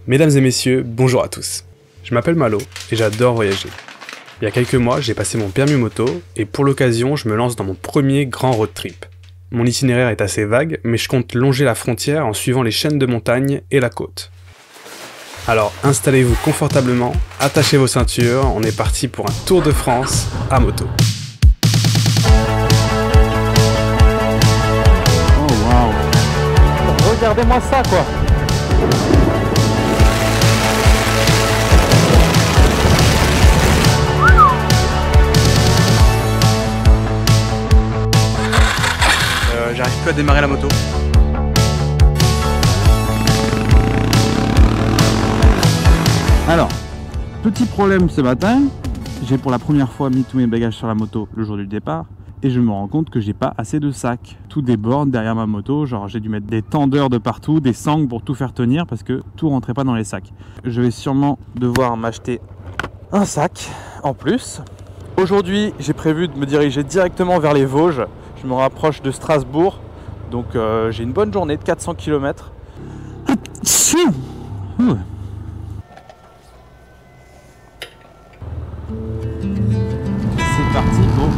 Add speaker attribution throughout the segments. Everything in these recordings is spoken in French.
Speaker 1: Mesdames et messieurs, bonjour à tous. Je m'appelle Malo et j'adore voyager. Il y a quelques mois, j'ai passé mon permis moto et pour l'occasion, je me lance dans mon premier grand road trip. Mon itinéraire est assez vague, mais je compte longer la frontière en suivant les chaînes de montagnes et la côte. Alors installez-vous confortablement, attachez vos ceintures, on est parti pour un tour de France à moto.
Speaker 2: Oh waouh! Regardez-moi ça quoi!
Speaker 1: J'arrive plus à démarrer la moto.
Speaker 2: Alors, petit problème ce matin, j'ai pour la première fois mis tous mes bagages sur la moto le jour du départ et je me rends compte que j'ai pas assez de sacs. Tout déborde derrière ma moto, genre j'ai dû mettre des tendeurs de partout, des sangles pour tout faire tenir parce que tout rentrait pas dans les sacs. Je vais sûrement devoir m'acheter un sac en plus. Aujourd'hui, j'ai prévu de me diriger directement vers les Vosges. Je me rapproche de Strasbourg, donc j'ai une bonne journée de 400 km. C'est parti pour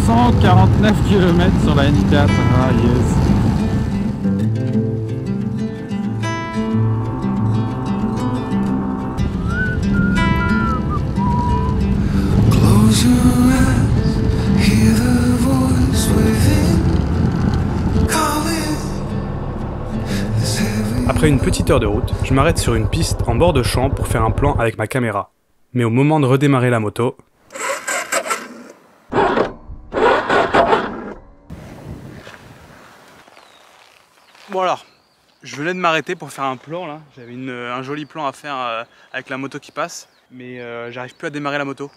Speaker 2: 149 km sur la N4. Ah yes.
Speaker 1: Après une petite heure de route, je m'arrête sur une piste en bord de champ pour faire un plan avec ma caméra. Mais au moment de redémarrer la moto... Bon alors, je venais de m'arrêter pour faire un plan là. J'avais un joli plan à faire avec la moto qui passe, mais j'arrive plus à démarrer la moto.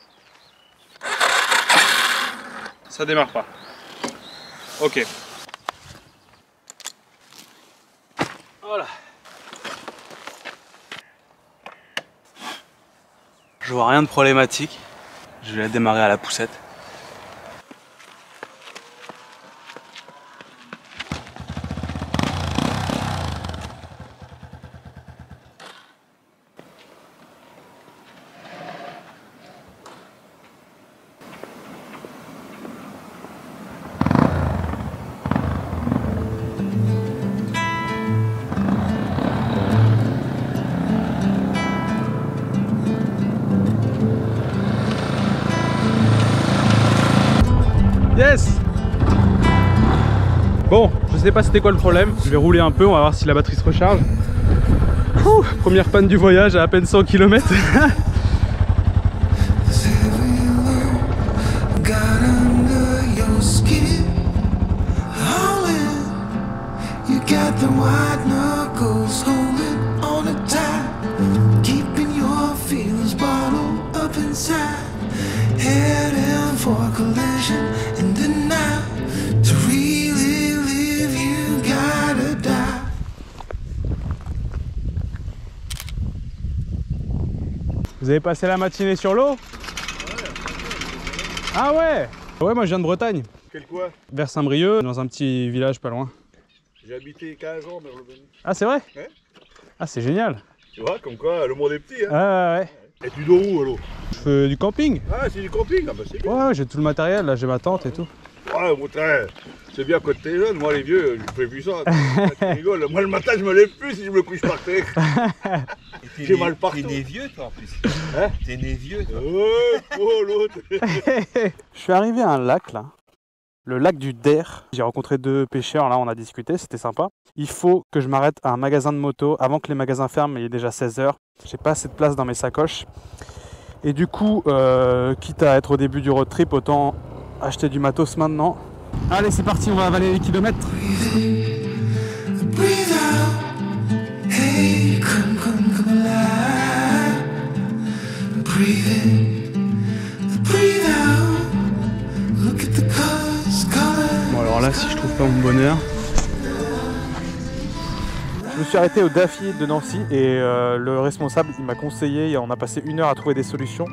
Speaker 1: Ça démarre pas. Ok. Voilà. Je vois rien de problématique. Je vais la démarrer à la poussette. Yes! Bon, je sais pas c'était quoi le problème, je vais rouler un peu, on va voir si la batterie se recharge. Ouh, première panne du voyage à peine 100 km. Vous avez passé la matinée sur l'eau? Ah ouais? Ouais, moi je viens de Bretagne.
Speaker 3: Quel quoi?
Speaker 1: Vers Saint-Brieuc, dans un petit village pas loin.
Speaker 3: J'ai habité 15 ans vers le Bénin.
Speaker 1: Ah c'est vrai?
Speaker 3: Ouais.
Speaker 1: Ah c'est génial.
Speaker 3: Tu vois, comme quoi le monde est petit, hein?
Speaker 1: Ah ouais.
Speaker 3: Et tu dors où alors?
Speaker 1: Je fais du camping.
Speaker 3: Ah, c'est du camping, ah bah c'est bien.
Speaker 1: Ouais, j'ai tout le matériel, là j'ai ma tente et tout.
Speaker 3: Ouais, mon frère, c'est bien quand t'es jeune, moi les vieux, je fais plus ça. Tu rigoles, moi le matin je me lève plus si je me couche par terre. J'ai mal partout.
Speaker 4: T'es né vieux toi en plus.
Speaker 3: Hein?
Speaker 4: T'es né vieux toi.
Speaker 3: Oh l'autre.
Speaker 2: Je suis arrivé à un lac là, le lac du Der. J'ai rencontré deux pêcheurs là, on a discuté, c'était sympa. Il faut que je m'arrête à un magasin de moto avant que les magasins ferment, il est déjà 16 h. J'ai pas assez de place dans mes sacoches. Et du coup, quitte à être au début du road trip, autant acheter du matos maintenant. Allez, c'est parti, on va avaler les kilomètres.
Speaker 1: Bon alors là, si je trouve pas mon bonheur...
Speaker 2: Je me suis arrêté au Daffy de Nancy et le responsable il m'a conseillé, et on a passé 1 heure à trouver des solutions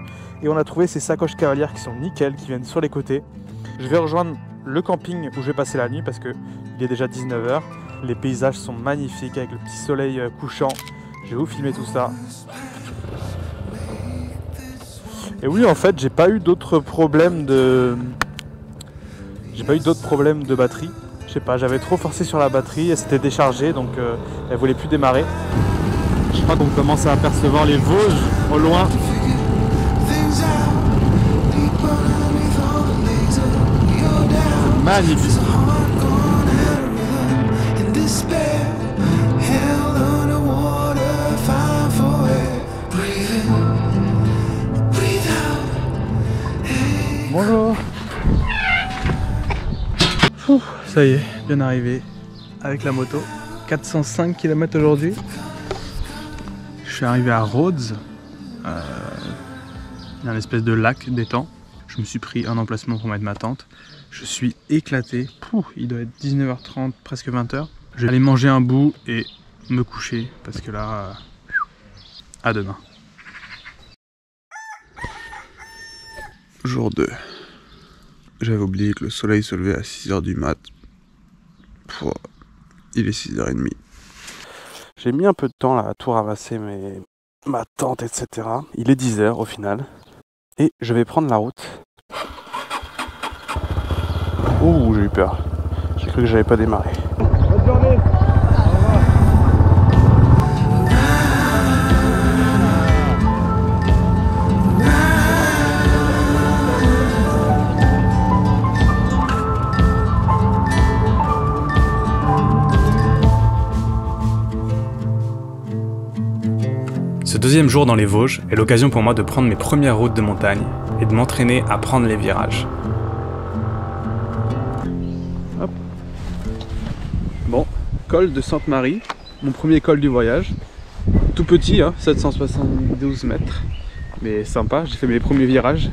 Speaker 2: et on a trouvé ces sacoches cavalières qui sont nickel, qui viennent sur les côtés. Je vais rejoindre le camping où je vais passer la nuit parce qu'il est déjà 19 h. Les paysages sont magnifiques avec le petit soleil couchant. Je vais vous filmer tout ça. Et oui, en fait, j'ai pas eu d'autres problèmes de... batterie. Je sais pas, j'avais trop forcé sur la batterie, elle s'était déchargée, donc elle voulait plus démarrer. Je crois qu'on commence à apercevoir les Vosges au loin. Magnifique. Bonjour. Ça y est, bien arrivé avec la moto. 405 km aujourd'hui. Je suis arrivé à Rhodes. Il y a un espèce de lac d'étang. Je me suis pris un emplacement pour mettre ma tente. Je suis éclaté. Il doit être 19h30, presque 20h. Je vais aller manger un bout et me coucher parce que là, à demain.
Speaker 4: Jour 2. J'avais oublié que le soleil se levait à 6h du mat. Il est 6h30.
Speaker 2: J'ai mis un peu de temps là à tout ramasser, ma tente, etc. Il est 10h au final. Et je vais prendre la route. Ouh, j'ai eu peur. J'ai cru que j'avais pas démarré. Bonne journée.
Speaker 1: Ce deuxième jour dans les Vosges est l'occasion pour moi de prendre mes premières routes de montagne et de m'entraîner à prendre les virages.
Speaker 2: Hop. Bon, col de Sainte-Marie, mon premier col du voyage. Tout petit, hein, 772 mètres, mais sympa, j'ai fait mes premiers virages.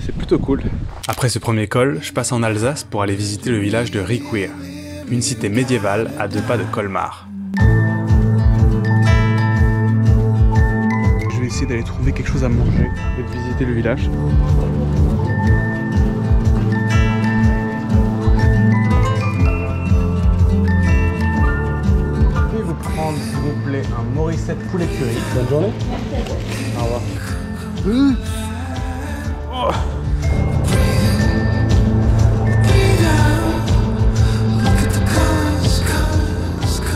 Speaker 2: C'est plutôt cool.
Speaker 1: Après ce premier col, je passe en Alsace pour aller visiter le village de Riquir, une cité médiévale à 2 pas de Colmar.
Speaker 2: Je vais essayer d'aller trouver quelque chose à manger et de visiter le village. Je vais vous prendre, s'il vous plaît, un Morissette poulet curry. Bonne journée. Au revoir.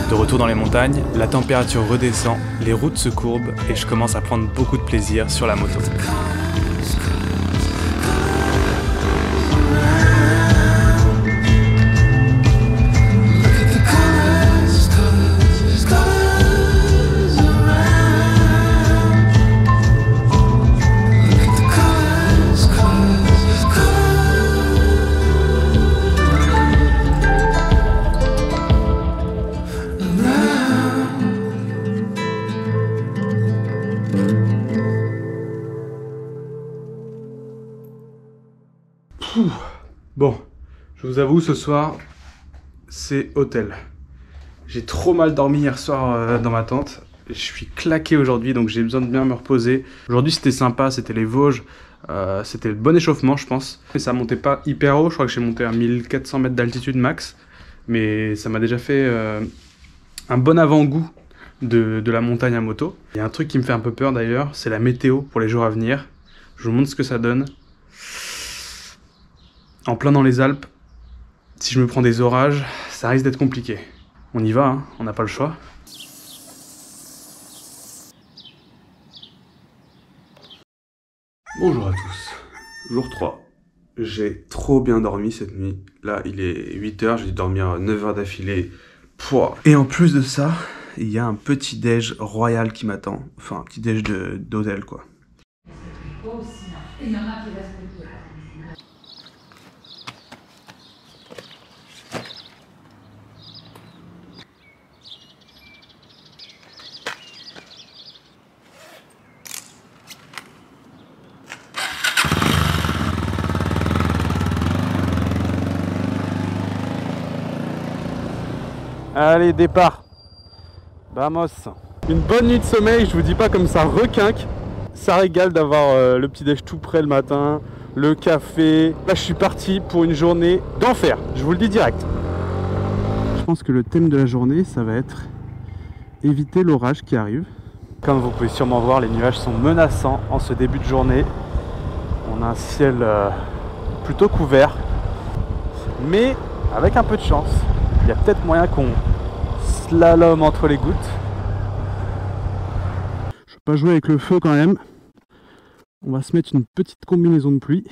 Speaker 1: De retour dans les montagnes, la température redescend, les routes se courbent et je commence à prendre beaucoup de plaisir sur la moto.
Speaker 2: Bon, je vous avoue, ce soir, c'est hôtel. J'ai trop mal dormi hier soir dans ma tente. Je suis claqué aujourd'hui, donc j'ai besoin de bien me reposer. Aujourd'hui, c'était sympa, c'était les Vosges. C'était le bon échauffement, je pense. Mais ça montait pas hyper haut, je crois que j'ai monté à 1400 mètres d'altitude max. Mais ça m'a déjà fait un bon avant-goût de la montagne à moto. Il y a un truc qui me fait un peu peur d'ailleurs, c'est la météo pour les jours à venir. Je vous montre ce que ça donne. En plein dans les Alpes, si je me prends des orages, ça risque d'être compliqué. On y va, hein, on n'a pas le choix. Bonjour à tous, jour 3. J'ai trop bien dormi cette nuit. Là, il est 8h, j'ai dû dormir 9h d'affilée. Et en plus de ça, il y a un petit déj royal qui m'attend. Enfin, un petit déj d'hôtel, quoi. Il y en a qui restent. Allez, départ. Vamos. Une bonne nuit de sommeil, je vous dis pas comme ça requinque. Ça régale d'avoir le petit déj tout près le matin, le café. Là, je suis parti pour une journée d'enfer, je vous le dis direct. Je pense que le thème de la journée, ça va être éviter l'orage qui arrive. Comme vous pouvez sûrement voir, les nuages sont menaçants en ce début de journée. On a un ciel plutôt couvert, mais avec un peu de chance, il y a peut-être moyen qu'on slalom entre les gouttes. Je ne vais pas jouer avec le feu quand même. On va se mettre une petite combinaison de pluie.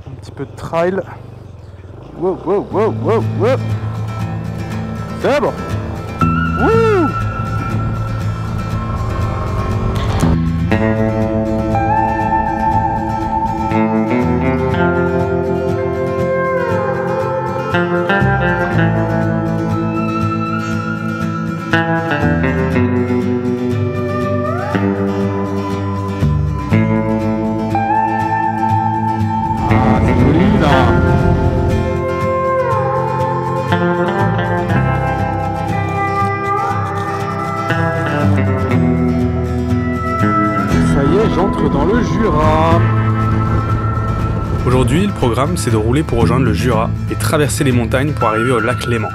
Speaker 2: Un petit peu de trail. Wow, wow, wow, wow, wow. C'est bon. Wouh! Ah, c'est joli là. Ça y est, j'entre dans le Jura.
Speaker 1: Aujourd'hui, le programme, c'est de rouler pour rejoindre le Jura et traverser les montagnes pour arriver au lac Léman.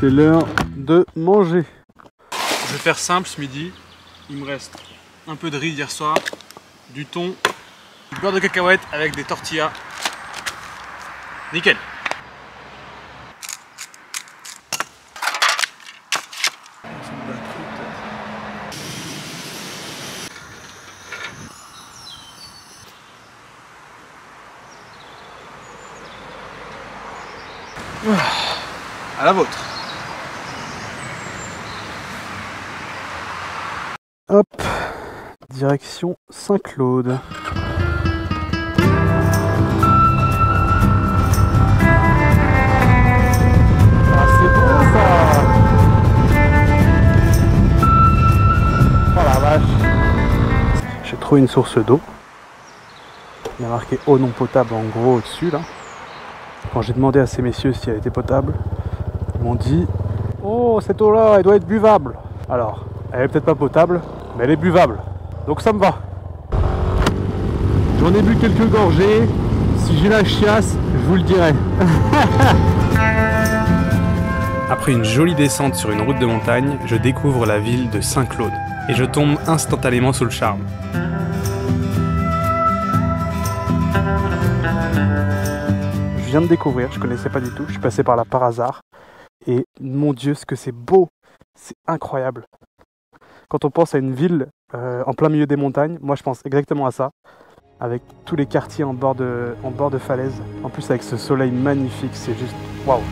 Speaker 2: C'est l'heure de manger. Je vais faire simple ce midi. Il me reste un peu de riz d'hier soir, du thon, du beurre de cacahuète avec des tortillas. Nickel. À la vôtre. Hop, direction Saint-Claude. Ah, c'est bon ça. Oh la vache. J'ai trouvé une source d'eau. Il y a marqué eau non potable en gros au-dessus là. Quand j'ai demandé à ces messieurs si elle était potable, ils m'ont dit « Oh, cette eau-là, elle doit être buvable !» Alors, elle est peut-être pas potable, mais elle est buvable. Donc ça me va. J'en ai bu quelques gorgées. Si j'ai la chiasse, je vous le dirai.
Speaker 1: Après une jolie descente sur une route de montagne, je découvre la ville de Saint-Claude et je tombe instantanément sous le charme.
Speaker 2: Je viens de découvrir, je connaissais pas du tout, je suis passé par là par hasard et mon Dieu ce que c'est beau, c'est incroyable. Quand on pense à une ville en plein milieu des montagnes, moi je pense exactement à ça, avec tous les quartiers en bord de falaise, en plus avec ce soleil magnifique, c'est juste waouh.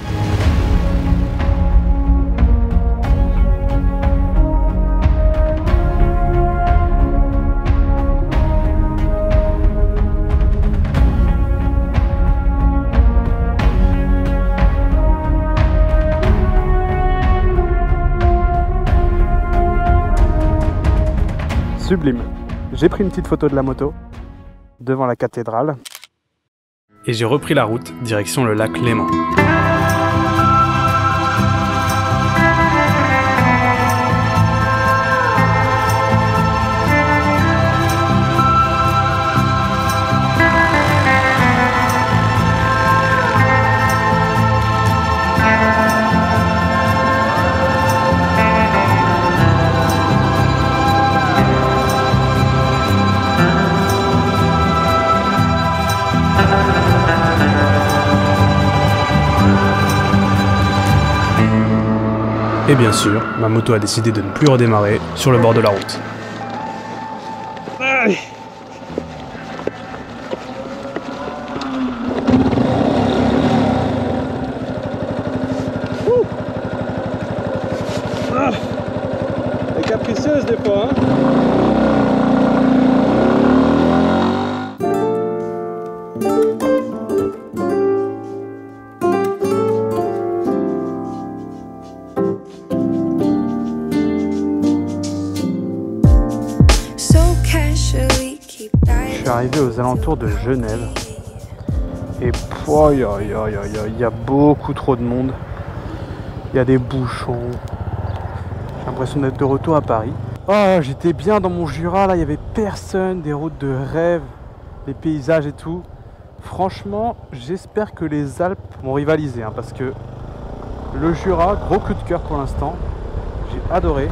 Speaker 2: Sublime. J'ai pris une petite photo de la moto devant la cathédrale.
Speaker 1: Et j'ai repris la route, direction le lac Léman. Et bien sûr, ma moto a décidé de ne plus redémarrer sur le bord de la route.
Speaker 2: Elle est capricieuse des fois, hein. Je suis arrivé aux alentours de Genève et il y a beaucoup trop de monde. Il y a des bouchons. J'ai l'impression d'être de retour à Paris. Oh, j'étais bien dans mon Jura là, il y avait personne, des routes de rêve, les paysages et tout. Franchement, j'espère que les Alpes vont rivaliser hein, parce que
Speaker 1: Le Jura, gros coup de cœur pour l'instant. J'ai adoré.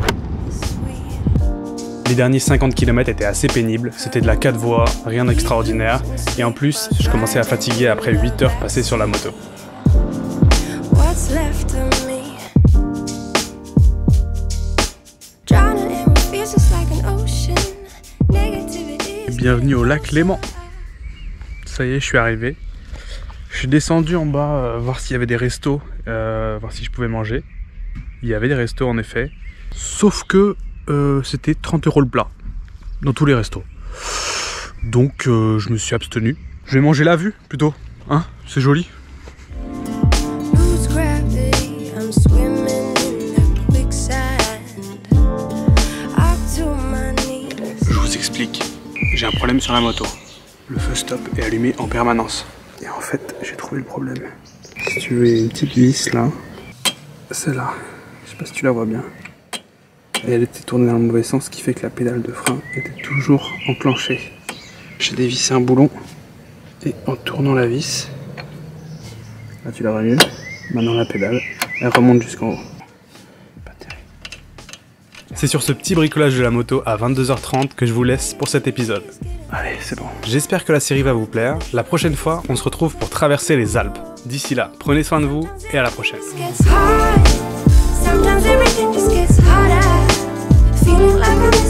Speaker 1: Les derniers 50 km étaient assez pénibles, c'était de la 4 voies, rien d'extraordinaire, et en plus, je commençais à fatiguer après 8 heures passées sur la moto. Bienvenue au lac Léman. Ça y est, je suis arrivé. Je suis descendu en bas voir s'il y avait des restos, voir si je pouvais manger. Il y avait des restos en effet, sauf que c'était 30 € le plat, dans tous les restos. Donc je me suis abstenu. Je vais manger la vue plutôt, hein, c'est joli. Je vous explique, j'ai un problème sur la moto. Le feu stop est allumé en permanence. Et en fait, j'ai trouvé le problème. Si tu veux, il y a une petite vis là, celle-là, je sais pas si tu la vois bien. Et elle était tournée dans le mauvais sens, ce qui fait que la pédale de frein était toujours enclenchée. J'ai dévissé un boulon et en tournant la vis, là tu la vois mieux, maintenant la pédale, elle remonte jusqu'en haut. Pas terrible. C'est sur ce petit bricolage de la moto à 22h30 que je vous laisse pour cet épisode. Allez, c'est bon. J'espère que la série va vous plaire. La prochaine fois, on se retrouve pour traverser les Alpes. D'ici là, prenez soin de vous et à la prochaine. Feeling like I'm